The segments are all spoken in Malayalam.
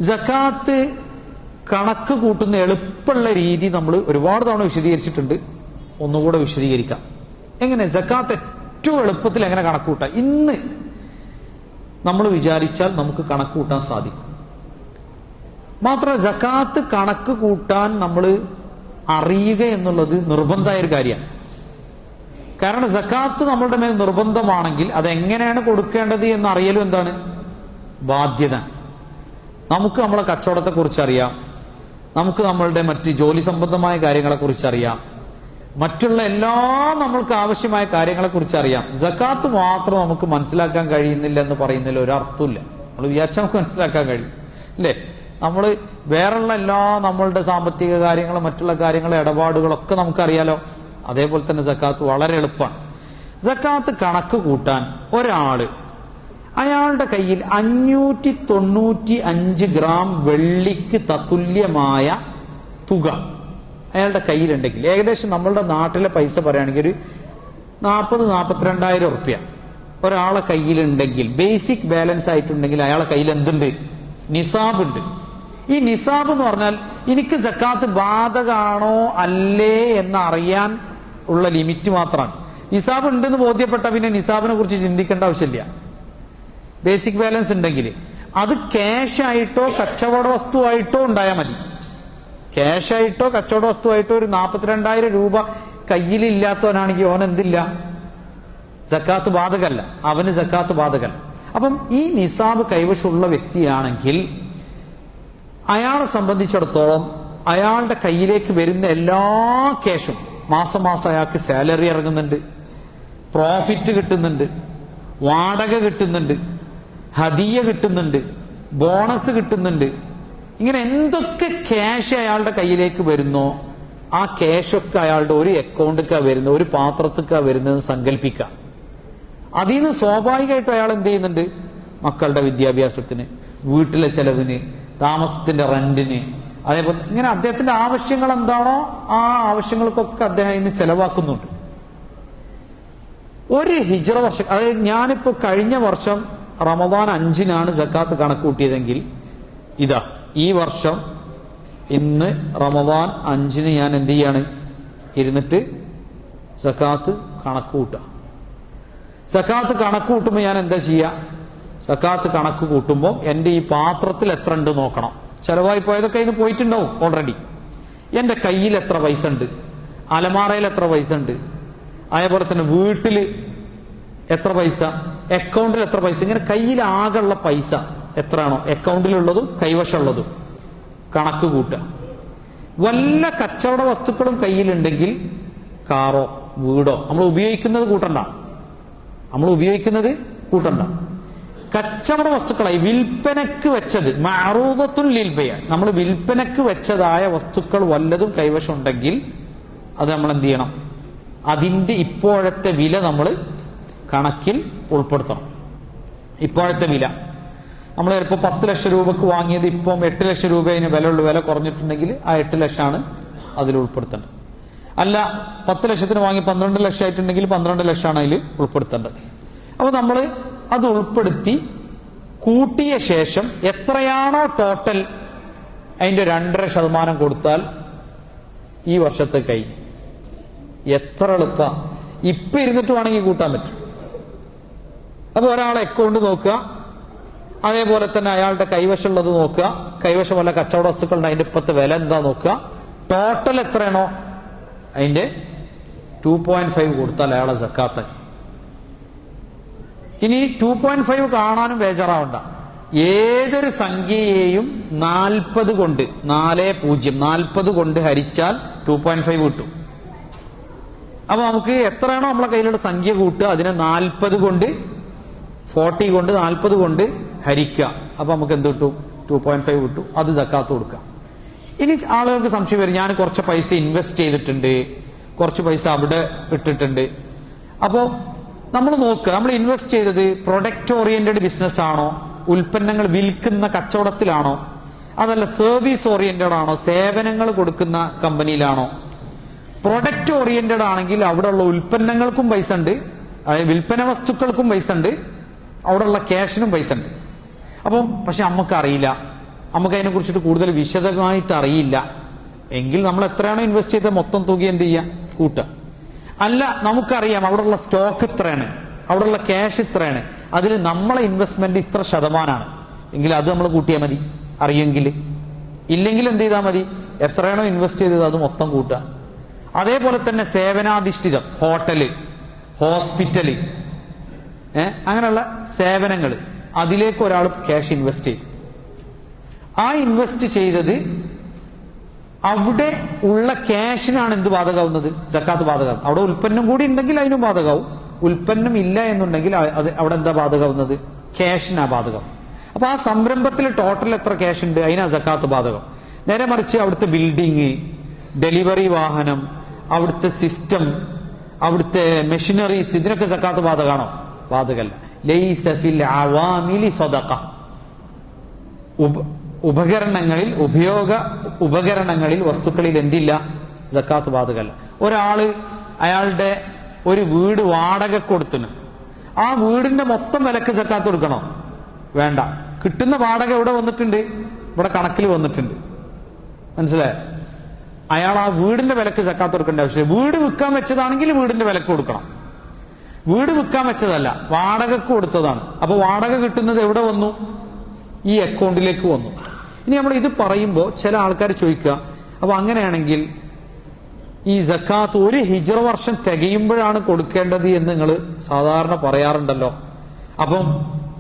സക്കാത്ത് കണക്ക് കൂട്ടുന്ന എളുപ്പമുള്ള രീതി നമ്മൾ ഒരുപാട് തവണ വിശദീകരിച്ചിട്ടുണ്ട്. ഒന്നുകൂടെ വിശദീകരിക്കാം. എങ്ങനെ സക്കാത്ത് ഏറ്റവും എളുപ്പത്തിൽ എങ്ങനെ കണക്ക് കൂട്ടാം? ഇന്ന് നമ്മൾ വിചാരിച്ചാൽ നമുക്ക് കണക്ക് കൂട്ടാൻ സാധിക്കും. മാത്രമല്ല സക്കാത്ത് കണക്ക് കൂട്ടാൻ നമ്മൾ അറിയുക എന്നുള്ളത് നിർബന്ധമായ ഒരു കാര്യമാണ്. കാരണം സക്കാത്ത് നമ്മളുടെ മേൽ നിർബന്ധമാണെങ്കിൽ അതെങ്ങനെയാണ് കൊടുക്കേണ്ടത് എന്ന് അറിയലും എന്താണ്? ബാധ്യത. നമുക്ക് നമ്മളെ കച്ചവടത്തെ കുറിച്ച് അറിയാം, നമുക്ക് നമ്മളുടെ മറ്റ് ജോലി സംബന്ധമായ കാര്യങ്ങളെ കുറിച്ച് അറിയാം, മറ്റുള്ള എല്ലാ നമ്മൾക്ക് ആവശ്യമായ കാര്യങ്ങളെ കുറിച്ച് അറിയാം. സക്കാത്ത് മാത്രം നമുക്ക് മനസ്സിലാക്കാൻ കഴിയുന്നില്ല എന്ന് പറയുന്നതിൽ ഒരർത്ഥമില്ല. നമ്മൾ വിചാരിച്ചാൽ നമുക്ക് മനസ്സിലാക്കാൻ കഴിയും, അല്ലേ? നമ്മൾ വേറെയുള്ള എല്ലാ നമ്മളുടെ സാമ്പത്തിക കാര്യങ്ങളും മറ്റുള്ള കാര്യങ്ങളും ഇടപാടുകളൊക്കെ നമുക്കറിയാലോ. അതേപോലെ തന്നെ സക്കാത്ത് വളരെ എളുപ്പമാണ്. സക്കാത്ത് കണക്ക് കൂട്ടാൻ ഒരാള് അയാളുടെ കയ്യിൽ 595 ഗ്രാം വെള്ളിക്ക് തത്തുല്യമായ തുക അയാളുടെ കയ്യിലുണ്ടെങ്കിൽ, ഏകദേശം നമ്മളുടെ നാട്ടിലെ പൈസ പറയുകയാണെങ്കിൽ ഒരു 40-42,000 റുപ്യ ഒരാളെ കയ്യിലുണ്ടെങ്കിൽ, ബേസിക് ബാലൻസ് ആയിട്ടുണ്ടെങ്കിൽ അയാളെ കയ്യിൽ എന്തുണ്ട്? നിസാബ് ഉണ്ട്. ഈ നിസാബ് എന്ന് പറഞ്ഞാൽ എനിക്ക് സക്കാത്ത് ബാധകമാണോ അല്ലേ എന്ന് അറിയാൻ ഉള്ള ലിമിറ്റ് മാത്രമാണ്. നിസാബ് ഉണ്ടെന്ന് ബോധ്യപ്പെട്ട പിന്നെ നിസാബിനെ കുറിച്ച് ചിന്തിക്കേണ്ട ആവശ്യമില്ല. ബേസിക് ബാലൻസ് ഉണ്ടെങ്കിൽ അത് ക്യാഷ് ആയിട്ടോ കച്ചവട വസ്തുവായിട്ടോ ഉണ്ടായാൽ മതി. ക്യാഷ് ആയിട്ടോ കച്ചവട വസ്തുവായിട്ടോ ഒരു 42,000 രൂപ കയ്യിലില്ലാത്തവനാണെങ്കിൽ ഓൻ എന്തില്ല? സക്കാത്ത് ബാധകല്ല, അവന് സക്കാത്ത് ബാധകല്ല. അപ്പം ഈ നിസാബ് കൈവശമുള്ള വ്യക്തിയാണെങ്കിൽ അയാളെ സംബന്ധിച്ചിടത്തോളം അയാളുടെ കയ്യിലേക്ക് വരുന്ന എല്ലാ ക്യാഷും, മാസം മാസം അയാൾക്ക് സാലറി ഇറങ്ങുന്നുണ്ട്, പ്രോഫിറ്റ് കിട്ടുന്നുണ്ട്, വാടക കിട്ടുന്നുണ്ട്, ഹദിയ കിട്ടുന്നുണ്ട്, ബോണസ് കിട്ടുന്നുണ്ട്, ഇങ്ങനെ എന്തൊക്കെ ക്യാഷ് അയാളുടെ കയ്യിലേക്ക് വരുന്നോ ആ ക്യാഷൊക്കെ അയാളുടെ ഒരു അക്കൗണ്ടിക്കാ വരുന്നത്, ഒരു പാത്രത്തിക്കാ വരുന്നതെന്ന് സങ്കല്പിക്കുക. അതിൽ നിന്ന് സ്വാഭാവികമായിട്ടും അയാൾ എന്ത് ചെയ്യുന്നുണ്ട്? മക്കളുടെ വിദ്യാഭ്യാസത്തിന്, വീട്ടിലെ ചെലവിന്, താമസത്തിന്റെ റെന്റിന്, അതേപോലെ ഇങ്ങനെ അദ്ദേഹത്തിന്റെ ആവശ്യങ്ങൾ എന്താണോ ആ ആവശ്യങ്ങൾക്കൊക്കെ അദ്ദേഹം ഇന്ന് ചെലവാക്കുന്നുണ്ട്. ഒരു ഹിജ്റ വർഷം, അതായത് ഞാനിപ്പോ കഴിഞ്ഞ വർഷം റമദാൻ 5-നാണ് സക്കാത്ത് കണക്ക് കൂട്ടിയതെങ്കിൽ, ഇതാ ഈ വർഷം ഇന്ന് റമദാൻ 5-ന് ഞാൻ എന്ത് ചെയ്യാണ്? ഇരുന്നിട്ട് സക്കാത്ത് കണക്ക് കൂട്ടുക. സക്കാത്ത് കണക്ക് കൂട്ടുമ്പോൾ ഞാൻ എന്താ ചെയ്യുക? സക്കാത്ത് കണക്ക് കൂട്ടുമ്പോൾ എന്റെ ഈ പാത്രത്തിൽ എത്ര ഉണ്ട് നോക്കണം. ചെലവായി പോയതൊക്കെ ഇത് പോയിട്ടുണ്ടാവും ഓൾറെഡി. എന്റെ കയ്യിൽ എത്ര പൈസ ഉണ്ട്, അലമാറയിൽ എത്ര പൈസ ഉണ്ട്, അതേപോലെ തന്നെ വീട്ടില് എത്ര പൈസ, അക്കൗണ്ടിൽ എത്ര പൈസ, ഇങ്ങനെ കയ്യിൽ ആകെയുള്ള പൈസ എത്രയാണോ അക്കൗണ്ടിലുള്ളതും കൈവശമുള്ളതും കണക്ക് കൂട്ടുക. വല്ല കച്ചവട വസ്തുക്കളും കയ്യിലുണ്ടെങ്കിൽ, കാറോ വീടോ, നമ്മൾ ഉപയോഗിക്കുന്നത് കൂട്ടണ്ട. കച്ചവട വസ്തുക്കളായി വിൽപ്പനക്ക് വെച്ചത്, മഅറൂദത്തുൻ ലിൽ ബൈഅ, നമ്മൾ വിൽപ്പനക്ക് വെച്ചതായ വസ്തുക്കൾ വല്ലതും കൈവശം ഉണ്ടെങ്കിൽ അത് നമ്മൾ എന്ത് ചെയ്യണം? അതിന്റെ ഇപ്പോഴത്തെ വില നമ്മൾ കണക്കിൽ ഉൾപ്പെടുത്തണം. ഇപ്പോഴത്തെ വില നമ്മൾ ചിലപ്പോൾ 10 ലക്ഷം രൂപക്ക് വാങ്ങിയത് ഇപ്പം 8 ലക്ഷം രൂപ അതിന് വില കുറഞ്ഞിട്ടുണ്ടെങ്കിൽ ആ 8 ലക്ഷമാണ് അതിൽ ഉൾപ്പെടുത്തേണ്ടത്. അല്ല 10 ലക്ഷത്തിന് വാങ്ങി 12 ലക്ഷം ആയിട്ടുണ്ടെങ്കിൽ 12 ലക്ഷമാണ് അതിൽ ഉൾപ്പെടുത്തേണ്ടത്. അപ്പൊ നമ്മൾ അത് ഉൾപ്പെടുത്തി കൂട്ടിയ ശേഷം എത്രയാണോ ടോട്ടൽ അതിന്റെ 2.5% കൊടുത്താൽ ഈ വർഷത്തെ കഴിഞ്ഞു. എത്ര എളുപ്പ! ഇപ്പൊ ഇരുന്നിട്ട് വേണമെങ്കിൽ കൂട്ടാൻ പറ്റും. അപ്പൊ ഒരാളെ അക്കൗണ്ട് നോക്കുക, അതേപോലെ തന്നെ അയാളുടെ കൈവശമുള്ളത് നോക്കുക, കൈവശം വല്ല കച്ചവട വസ്തുക്കളുണ്ട് അതിന്റെ ഇപ്പത്തെ വില എന്താ നോക്കുക, ടോട്ടൽ എത്രയാണോ അതിന്റെ 2.5 കൊടുത്താൽ അയാളെ സക്കാത്ത്. ഇനി 2.5 കാണാനും ബേജാറാവണ്ട. ഏതൊരു സംഖ്യയെയും 40 കൊണ്ട് 40 കൊണ്ട് ഹരിച്ചാൽ 2.5 കിട്ടും. അപ്പൊ നമുക്ക് എത്രയാണോ നമ്മളെ കയ്യിലുള്ള സംഖ്യ കൂട്ടുക അതിനെ 40 കൊണ്ട് 40 കൊണ്ട് ഹരിക്കുക. അപ്പൊ നമുക്ക് എന്ത് കിട്ടും? 2.5 കിട്ടും. അത് സക്കാത്ത് കൊടുക്കാം. ഇനി ആളുകൾക്ക് സംശയം വരും, ഞാൻ കുറച്ച് പൈസ ഇൻവെസ്റ്റ് ചെയ്തിട്ടുണ്ട്, കുറച്ച് പൈസ അവിടെ ഇട്ടിട്ടുണ്ട്. അപ്പോ നമ്മൾ നോക്കുക, നമ്മൾ ഇൻവെസ്റ്റ് ചെയ്തത് പ്രൊഡക്റ്റ് ഓറിയന്റഡ് ബിസിനസ് ആണോ, ഉൽപ്പന്നങ്ങൾ വിൽക്കുന്ന കച്ചവടത്തിലാണോ, അതല്ല സർവീസ് ഓറിയന്റഡ് ആണോ, സേവനങ്ങൾ കൊടുക്കുന്ന കമ്പനിയിലാണോ? പ്രൊഡക്റ്റ് ഓറിയന്റഡ് ആണെങ്കിൽ അവിടെയുള്ള ഉൽപ്പന്നങ്ങൾക്കും പൈസ ഉണ്ട്, അതായത് വിൽപ്പന വസ്തുക്കൾക്കും പൈസ ഉണ്ട്, അവിടെയുള്ള ക്യാഷിനും പൈസ ഉണ്ട്. അപ്പം പക്ഷെ നമുക്കറിയില്ല നമുക്ക് അതിനെ കുറിച്ചിട്ട് കൂടുതൽ വിശദമായിട്ട് അറിയില്ല എങ്കിൽ നമ്മൾ എത്രയാണോ ഇൻവെസ്റ്റ് ചെയ്ത മൊത്തം തുക എന്ത് ചെയ്യാം, കൂട്ടുക. അല്ല, നമുക്കറിയാം അവിടെയുള്ള സ്റ്റോക്ക് ഇത്രയാണ്, അവിടെയുള്ള ക്യാഷ് ഇത്രയാണ്, അതിൽ നമ്മളെ ഇൻവെസ്റ്റ്മെന്റ് ഇത്ര ശതമാനമാണ് എങ്കിൽ അത് നമ്മൾ കൂട്ടിയാൽ മതി അറിയെങ്കിൽ. ഇല്ലെങ്കിൽ എന്ത് ചെയ്താൽ മതി, എത്രയാണോ ഇൻവെസ്റ്റ് ചെയ്തത് അത് മൊത്തം കൂട്ടുക. അതേപോലെ തന്നെ സേവനാധിഷ്ഠിതം, ഹോട്ടല്, ഹോസ്പിറ്റല്, അങ്ങനെയുള്ള സേവനങ്ങൾ, അതിലേക്ക് ഒരാൾ ക്യാഷ് ഇൻവെസ്റ്റ് ചെയ്തു. ആ ഇൻവെസ്റ്റ് ചെയ്തത് അവിടെ ഉള്ള ക്യാഷിനാണ് എന്ത് ബാധകമാവുന്നത്, സക്കാത്ത് ബാധകമാവും. അവിടെ ഉൽപ്പന്നം കൂടി ഉണ്ടെങ്കിൽ അതിനും ബാധകമാവും. ഉൽപ്പന്നം ഇല്ല എന്നുണ്ടെങ്കിൽ അത് അവിടെ എന്താ ബാധകമാവുന്നത്, ക്യാഷിനാ ബാധകം. അപ്പൊ ആ സംരംഭത്തിൽ ടോട്ടൽ എത്ര ക്യാഷ് ഉണ്ട് അതിനാ സക്കാത്ത് ബാധകം. നേരെ മറിച്ച് അവിടുത്തെ ബിൽഡിങ്, ഡെലിവറി വാഹനം, അവിടുത്തെ സിസ്റ്റം, അവിടുത്തെ മെഷീനറീസ്, ഇതിനൊക്കെ സക്കാത്ത് ബാധകമാണോ? ബാധകമല്ല. ലൈസ ഫിൽ അവാമിലി സദഖ. ഉപകരണങ്ങളിൽ, ഉപകരണങ്ങളിൽ, വസ്തുക്കളിൽ എന്തില്ല, സക്കാത്ത് ബാധകമല്ല. ഒരാള് അയാളുടെ ഒരു വീട് വാടക കൊടുത്തിന്, ആ വീടിന്റെ മൊത്തം വിലക്ക് സക്കാത്ത് കൊടുക്കണോ? വേണ്ട. കിട്ടുന്ന വാടക എവിടെ വന്നിട്ടുണ്ട്, ഇവിടെ കണക്കിൽ വന്നിട്ടുണ്ട്. മനസ്സിലായോ? അയാൾ ആ വീടിന്റെ വിലക്ക് സക്കാത്ത് കൊടുക്കേണ്ട ആവശ്യമില്ല. വീട് വിൽക്കാൻ വെച്ചതാണെങ്കിൽ വീടിന്റെ വിലക്ക് കൊടുക്കണം. വീട് വിൽക്കാൻ വെച്ചതല്ല, വാടകക്ക് കൊടുത്തതാണ്. അപ്പൊ വാടക കിട്ടുന്നത് എവിടെ വന്നു, ഈ അക്കൗണ്ടിലേക്ക് വന്നു. ഇനി നമ്മൾ ഇത് പറയുമ്പോൾ ചില ആൾക്കാർ ചോദിക്കുക, അപ്പൊ അങ്ങനെയാണെങ്കിൽ ഈ സക്കാത്ത് ഒരു ഹിജ്റ വർഷം തികയുമ്പോഴാണ് കൊടുക്കേണ്ടത് എന്ന് നിങ്ങൾ സാധാരണ പറയാറുണ്ടല്ലോ. അപ്പം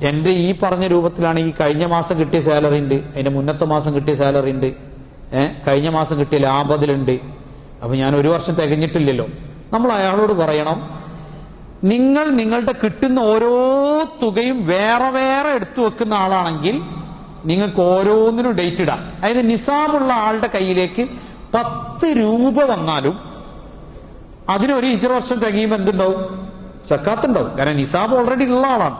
എന്റെ ഈ പറഞ്ഞ രൂപത്തിലാണ് ഈ കഴിഞ്ഞ മാസം കിട്ടിയ സാലറി ഉണ്ട്, അതിന്റെ മുന്നത്തെ മാസം കിട്ടിയ സാലറി ഉണ്ട്, കഴിഞ്ഞ മാസം കിട്ടിയ ലാഭത്തിലുണ്ട്, അപ്പൊ ഞാൻ ഒരു വർഷം തികഞ്ഞിട്ടില്ലല്ലോ. നമ്മൾ അയാളോട് പറയണം, നിങ്ങൾ നിങ്ങളുടെ കിട്ടുന്ന ഓരോ തുകയും വേറെ വേറെ എടുത്തു വെക്കുന്ന ആളാണെങ്കിൽ നിങ്ങൾക്ക് ഓരോന്നിനും ഡേറ്റ് ഇടാം. അതായത് നിസാബുള്ള ആളുടെ കയ്യിലേക്ക് 10 രൂപ വന്നാലും അതിനൊരു ഹിജ്റ വർഷം തികയുമ്പോൾ എന്തുണ്ടാവും, സക്കാത്ത് ഉണ്ടാവും. കാരണം നിസാബ് ഓൾറെഡി ഉള്ള ആളാണ്.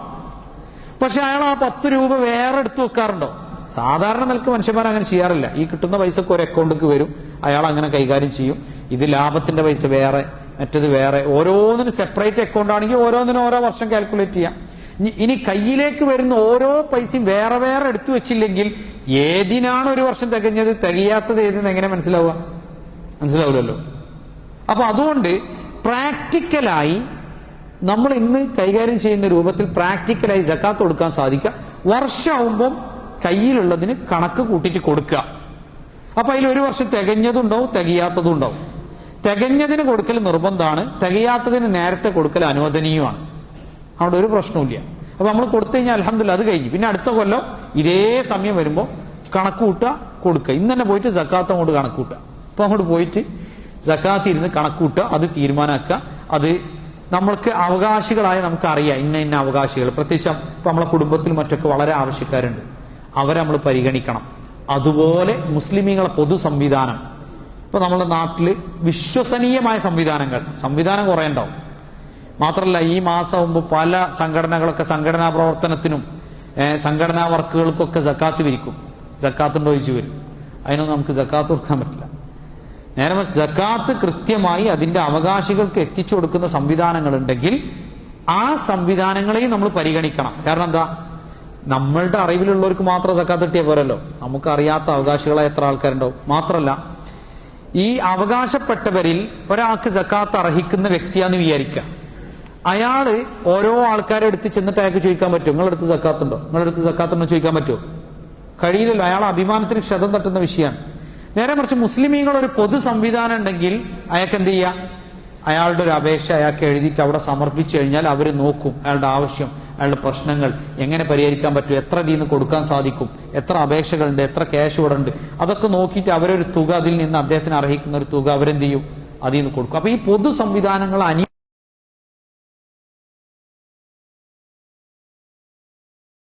പക്ഷെ അയാൾ ആ 10 രൂപ വേറെ എടുത്തു വെക്കാറുണ്ടോ? സാധാരണ നിലക്ക് മനുഷ്യന്മാർ അങ്ങനെ ചെയ്യാറില്ല. ഈ കിട്ടുന്ന പൈസക്ക് ഒരു അക്കൗണ്ടിലേക്ക് വരും, അയാൾ അങ്ങനെ കൈകാര്യം ചെയ്യും. ഇത് ലാഭത്തിന്റെ പൈസ വേറെ, മറ്റത് വേറെ, ഓരോന്നിനും സെപ്പറേറ്റ് അക്കൗണ്ട് ആണെങ്കിൽ ഓരോന്നിനും ഓരോ വർഷം കാൽക്കുലേറ്റ് ചെയ്യാം. ഇനി കയ്യിലേക്ക് വരുന്ന ഓരോ പൈസയും വേറെ വേറെ എടുത്തു വെച്ചില്ലെങ്കിൽ ഏതിനാണ് ഒരു വർഷം തികഞ്ഞത്, തികയാത്തത് ഏതെന്ന് എങ്ങനെ മനസ്സിലാവുക? മനസ്സിലാവില്ലല്ലോ. അപ്പൊ അതുകൊണ്ട് പ്രാക്ടിക്കലായി നമ്മൾ ഇന്ന് കൈകാര്യം ചെയ്യുന്ന രൂപത്തിൽ പ്രാക്ടിക്കലായി സക്കാത്ത് കൊടുക്കാൻ സാധിക്കുക. വർഷമാകുമ്പം കയ്യിലുള്ളതിന് കണക്ക് കൂട്ടിയിട്ട് കൊടുക്കുക. അപ്പൊ അതിൽ ഒരു വർഷം തികഞ്ഞതുണ്ടാവും, തികയാത്തതും ഉണ്ടാവും. തികഞ്ഞതിന് കൊടുക്കൽ നിർബന്ധമാണ്, തികയാത്തതിന് നേരത്തെ കൊടുക്കൽ അനുവദനീയമാണ്. അവിടെ ഒരു പ്രശ്നമില്ല. അപ്പൊ നമ്മൾ കൊടുത്തു കഴിഞ്ഞാൽ അൽഹംദുലില്ലാ അത് കഴിഞ്ഞു. പിന്നെ അടുത്ത കൊല്ലം ഇതേ സമയം വരുമ്പോൾ കണക്ക് കൂട്ടുക, കൊടുക്കുക. ഇന്ന് തന്നെ പോയിട്ട് സക്കാത്ത് അങ്ങോട്ട് കണക്ക് കൂട്ടുക. അപ്പൊ അങ്ങോട്ട് പോയിട്ട് സക്കാത്ത് ഇരുന്ന് കണക്ക് കൂട്ടുക, അത് തീരുമാനമാക്കുക. അത് നമ്മൾക്ക് അവകാശികളായ നമുക്ക് അറിയാം ഇന്ന ഇന്ന അവകാശികൾ. പ്രത്യേകിച്ച് ഇപ്പൊ നമ്മളെ കുടുംബത്തിൽ മറ്റൊക്കെ വളരെ ആവശ്യക്കാരുണ്ട്, അവരെ നമ്മൾ പരിഗണിക്കണം. അതുപോലെ മുസ്ലിമീങ്ങളെ പൊതു സംവിധാനം, ഇപ്പൊ നമ്മുടെ നാട്ടില് വിശ്വസനീയമായ സംവിധാനം കുറെ ഉണ്ടാവും. മാത്രമല്ല ഈ മാസമാകുമ്പോൾ പല സംഘടനകളൊക്കെ സംഘടനാ പ്രവർത്തനത്തിനും സംഘടനാ വർക്കുകൾക്കൊക്കെ സക്കാത്ത് വിരിക്കും. സക്കാത്തുണ്ടോ ചോദിച്ചു വരും. അതിനൊന്നും നമുക്ക് സക്കാത്ത് കൊടുക്കാൻ പറ്റില്ല. നേരെ മറിച്ച് സക്കാത്ത് കൃത്യമായി അതിന്റെ അവകാശികൾക്ക് എത്തിച്ചു കൊടുക്കുന്ന സംവിധാനങ്ങൾ ഉണ്ടെങ്കിൽ ആ സംവിധാനങ്ങളെയും നമ്മൾ പരിഗണിക്കണം. കാരണം എന്താ, നമ്മളുടെ അറിവിലുള്ളവർക്ക് മാത്രം സക്കാത്ത് കിട്ടിയ പോരല്ലോ, നമുക്ക് അറിയാത്ത അവകാശികളായ എത്ര ആൾക്കാരുണ്ടാവും. മാത്രമല്ല ഈ അവകാശപ്പെട്ടവരിൽ ഒരാൾക്ക് സക്കാത്ത് അർഹിക്കുന്ന വ്യക്തിയാന്ന് വിചാരിക്കുക. അയാള് ഓരോ ആൾക്കാരെ എടുത്ത് ചെന്നിട്ട് അയാൾക്ക് ചോദിക്കാൻ പറ്റുമോ, നിങ്ങളെടുത്ത് സക്കാത്തുണ്ടോ, നിങ്ങളെടുത്ത് സക്കാത്തുണ്ടോ ചോദിക്കാൻ പറ്റുമോ? കഴിയില്ലല്ലോ. അയാൾ അഭിമാനത്തിന് ക്ഷതം തട്ടുന്ന വിഷയമാണ്. നേരെ മറിച്ച് മുസ്ലിമീങ്ങൾ ഒരു പൊതു സംവിധാനം ഉണ്ടെങ്കിൽ അയാൾക്ക് എന്ത് ചെയ്യാം, അയാളുടെ ഒരു അപേക്ഷ അയാൾക്ക് എഴുതിയിട്ട് അവിടെ സമർപ്പിച്ചു കഴിഞ്ഞാൽ അവർ നോക്കും അയാളുടെ ആവശ്യം, അയാളുടെ പ്രശ്നങ്ങൾ എങ്ങനെ പരിഹരിക്കാൻ പറ്റും, എത്ര ഇതിൽ കൊടുക്കാൻ സാധിക്കും, എത്ര അപേക്ഷകളുണ്ട്, എത്ര ക്യാഷ് ഇവിടെ ഉണ്ട്, അതൊക്കെ നോക്കിയിട്ട് അവരൊരു തുക, അതിൽ നിന്ന് അദ്ദേഹത്തിന് അർഹിക്കുന്ന ഒരു തുക അവരെന്ത് ചെയ്യും, അതിൽ നിന്ന് കൊടുക്കും. അപ്പൊ ഈ പൊതു സംവിധാനങ്ങൾ